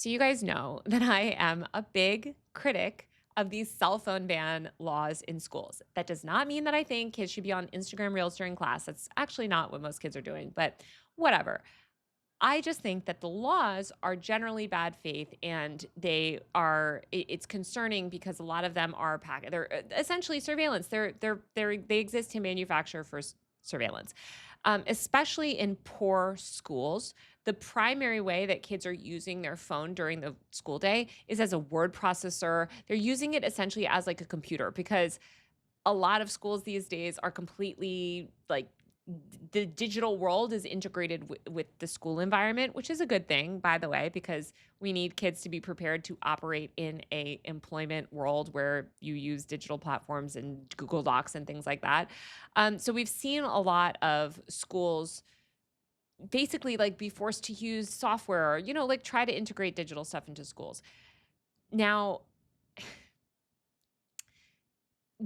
So you guys know that I am a big critic of these cell phone ban laws in schools. That does not mean that I think kids should be on Instagram Reels during class. That's actually not what most kids are doing, but whatever. I just think that the laws are generally bad faith and it's concerning because a lot of them are they're essentially surveillance. They exist to manufacture for surveillance. Especially in poor schools, the primary way that kids are using their phone during the school day is as a word processor. They're using it essentially as like a computer because a lot of schools these days are completely like the digital world is integrated with the school environment, which is a good thing, by the way, because we need kids to be prepared to operate in a employment world where you use digital platforms and Google Docs and things like that. So we've seen a lot of schools basically like be forced to use software or, like try to integrate digital stuff into schools. Now,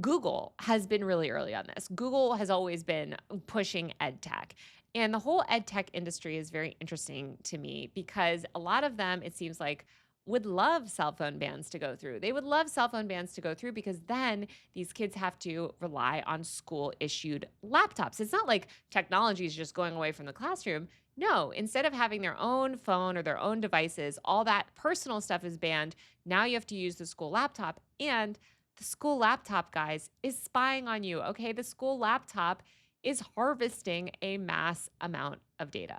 Google has been really early on this. Google has always been pushing edtech. And the whole edtech industry is very interesting to me because a lot of them, it seems like, would love cell phone bans to go through. They would love cell phone bans to go through because then these kids have to rely on school issued laptops. It's not like technology is just going away from the classroom. No, instead of having their own phone or their own devices, all that personal stuff is banned. Now you have to use the school laptop. And the school laptop, guys, is spying on you. Okay. The school laptop is harvesting a mass amount of data.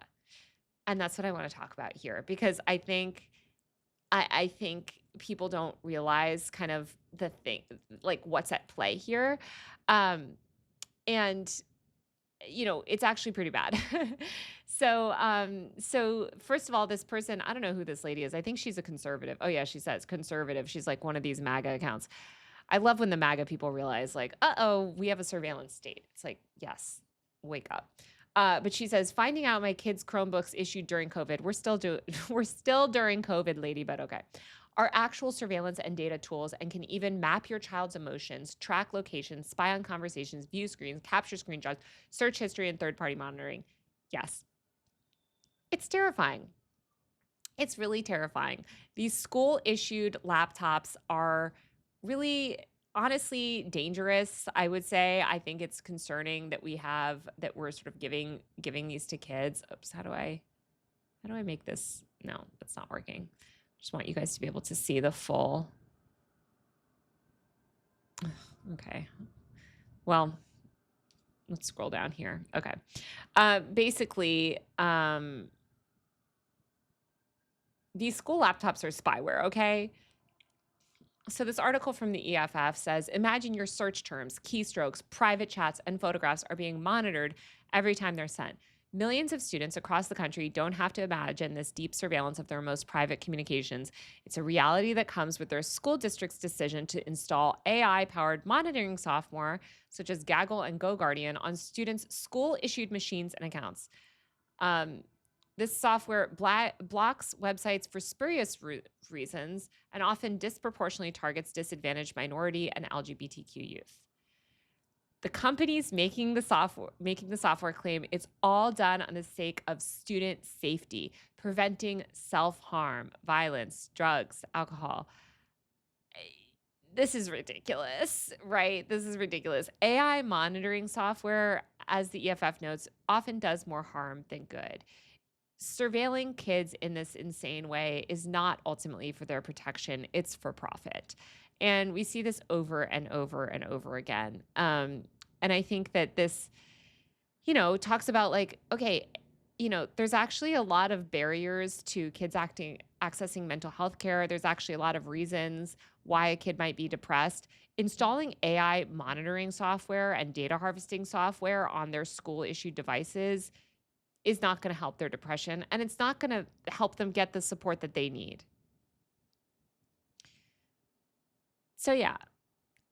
And that's what I want to talk about here because I think people don't realize kind of the thing, like what's at play here. Um, and it's actually pretty bad. So first of all, this person, I don't know who this lady is. I think she's a conservative. Oh yeah, she says conservative. She's like one of these MAGA accounts. I love when the MAGA people realize, like, uh-oh, we have a surveillance state. It's like, yes, wake up. But she says, finding out my kids' Chromebooks issued during COVID. We're still during COVID, lady, but okay. Are actual surveillance and data tools and can even map your child's emotions, track locations, spy on conversations, view screens, capture screenshots, search history, and third-party monitoring. Yes, it's terrifying. It's really terrifying. These school-issued laptops are really honestly dangerous, I would say. I think it's concerning that we're sort of giving these to kids. Oops, how do I make this? No, that's not working. Just want you guys to be able to see the full. Okay. Well, let's scroll down here. Okay. Basically, these school laptops are spyware, okay? So this article from the EFF says, imagine your search terms, keystrokes, private chats, and photographs are being monitored every time they're sent. Millions of students across the country don't have to imagine this deep surveillance of their most private communications. It's a reality that comes with their school district's decision to install AI-powered monitoring software, such as Gaggle and GoGuardian, on students' school-issued machines and accounts. This software blocks websites for spurious reasons and often disproportionately targets disadvantaged minority and LGBTQ youth. The companies making the software claim it's all done on the sake of student safety, preventing self-harm, violence, drugs, alcohol. This is ridiculous, right? This is ridiculous. AI monitoring software, as the EFF notes, often does more harm than good. Surveilling kids in this insane way is not ultimately for their protection, it's for profit. And we see this over and over and over again. And I think that this, talks about like, okay, there's actually a lot of barriers to kids accessing mental health care. There's actually a lot of reasons why a kid might be depressed. Installing AI monitoring software and data harvesting software on their school issued devices is not going to help their depression, and it's not going to help them get the support that they need. So yeah,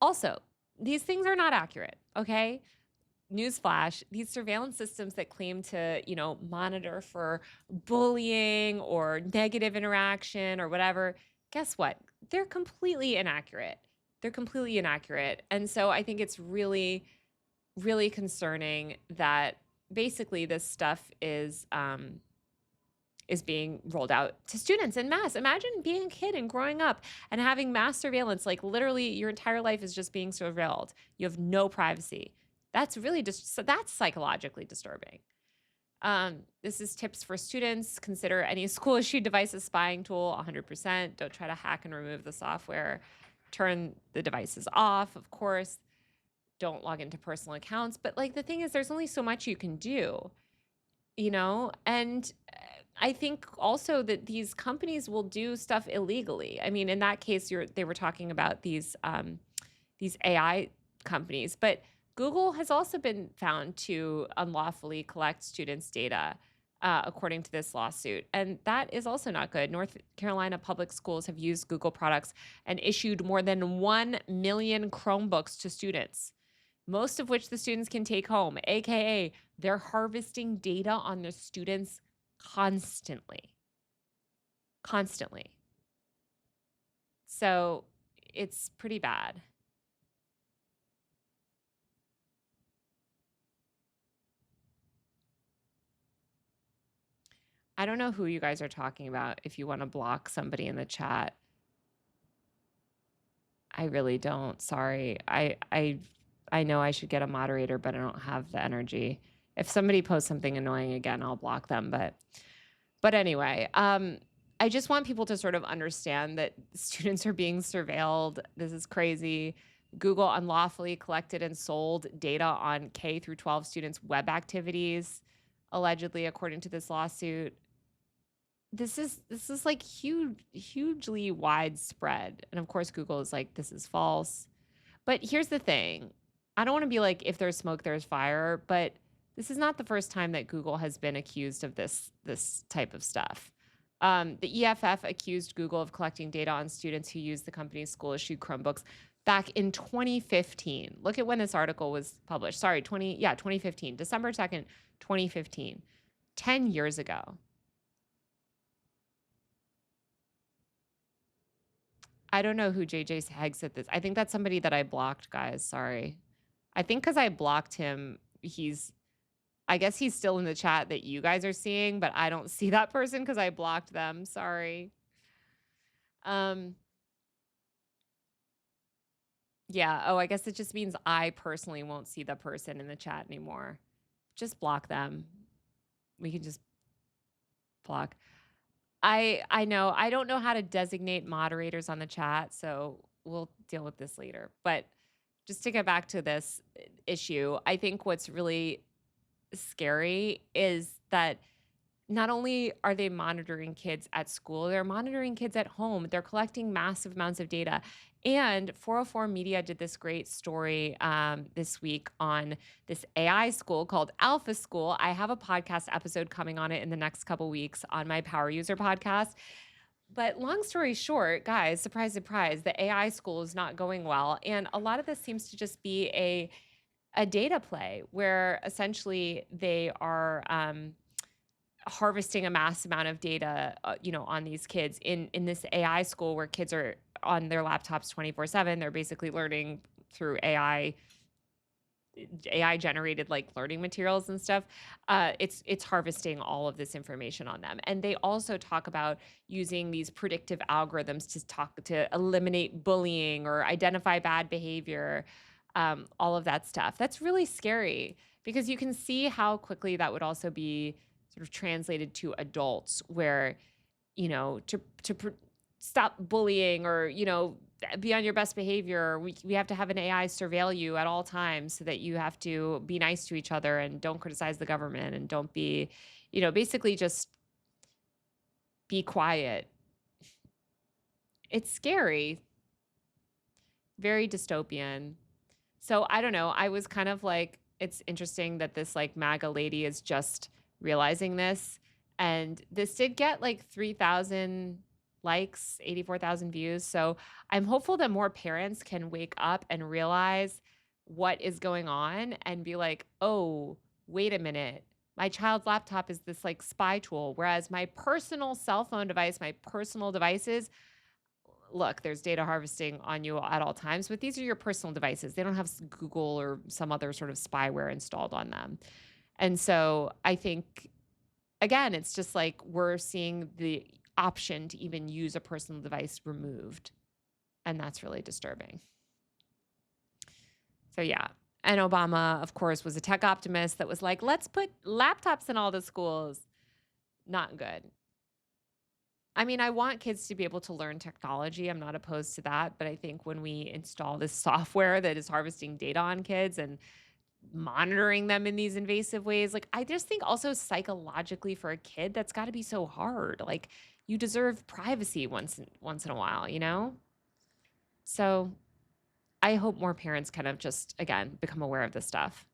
also, these things are not accurate, okay? Newsflash, these surveillance systems that claim to, monitor for bullying or negative interaction or whatever, guess what? They're completely inaccurate. They're completely inaccurate. And so I think it's really, really concerning that basically this stuff is is being rolled out to students in mass. Imagine being a kid and growing up and having mass surveillance, like literally your entire life is just being surveilled. You have no privacy. That's really just, that's psychologically disturbing. This is tips for students. Consider any school issued device a spying tool 100%. Don't try to hack and remove the software. Turn the devices off, of course. Don't log into personal accounts. But like the thing is, there's only so much you can do, you know? And I think also that these companies will do stuff illegally. I mean, in that case, they were talking about these AI companies, but Google has also been found to unlawfully collect students' data, according to this lawsuit. And that is also not good. North Carolina public schools have used Google products and issued more than 1 million Chromebooks to students, most of which the students can take home, AKA they're harvesting data on the students constantly. Constantly. So it's pretty bad. I don't know who you guys are talking about if you want to block somebody in the chat. I really don't. Sorry. I know I should get a moderator, but I don't have the energy. If somebody posts something annoying again, I'll block them. But anyway, I just want people to sort of understand that students are being surveilled. This is crazy. Google unlawfully collected and sold data on K through 12 students' web activities, allegedly, according to this lawsuit. This is like hugely widespread. And of course, Google is like, this is false. But here's the thing. I don't want to be like, if there's smoke, there's fire, but this is not the first time that Google has been accused of this type of stuff. The EFF accused Google of collecting data on students who use the company's school-issued Chromebooks back in 2015. Look at when this article was published. Sorry, 2015, December 2nd, 2015, 10 years ago. I don't know who JJ Hags at this. I think that's somebody that I blocked, guys. Sorry. I think because I blocked him, I guess he's still in the chat that you guys are seeing, but I don't see that person because I blocked them. Sorry. Yeah. Oh, I guess it just means I personally won't see the person in the chat anymore. Just block them. We can just block. I know. I don't know how to designate moderators on the chat, so we'll deal with this later. But just to get back to this issue, I think what's really scary is that not only are they monitoring kids at school, they're monitoring kids at home. They're collecting massive amounts of data. And 404 Media did this great story this week on this AI school called Alpha School. I have a podcast episode coming on it in the next couple weeks on my Power User podcast. But long story short, guys, surprise, surprise, the AI school is not going well. And a lot of this seems to just be a data play where essentially they are harvesting a mass amount of data, on these kids in this AI school where kids are on their laptops 24/7. They're basically learning through AI generated like learning materials and stuff. It's harvesting all of this information on them. And they also talk about using these predictive algorithms to eliminate bullying or identify bad behavior, all of that stuff. That's really scary because you can see how quickly that would also be sort of translated to adults where, stop bullying or, be on your best behavior. We have to have an AI surveil you at all times so that you have to be nice to each other and don't criticize the government and don't be, basically just be quiet. It's scary. Very dystopian. So I don't know. I was kind of like, it's interesting that this like MAGA lady is just realizing this. And this did get like 3,000 likes, 84,000 views. So I'm hopeful that more parents can wake up and realize what is going on and be like, oh, wait a minute. My child's laptop is this like spy tool, whereas my personal cell phone device, my personal devices, look, there's data harvesting on you at all times, but these are your personal devices. They don't have Google or some other sort of spyware installed on them. And so I think again, it's just like we're seeing the option to even use a personal device removed. And that's really disturbing. So, yeah. And Obama, of course, was a tech optimist that was like, let's put laptops in all the schools. Not good. I mean, I want kids to be able to learn technology. I'm not opposed to that. But I think when we install this software that is harvesting data on kids and monitoring them in these invasive ways, like, I just think also psychologically for a kid, that's got to be so hard. Like, you deserve privacy once in a while, you know? So I hope more parents kind of just, again, become aware of this stuff.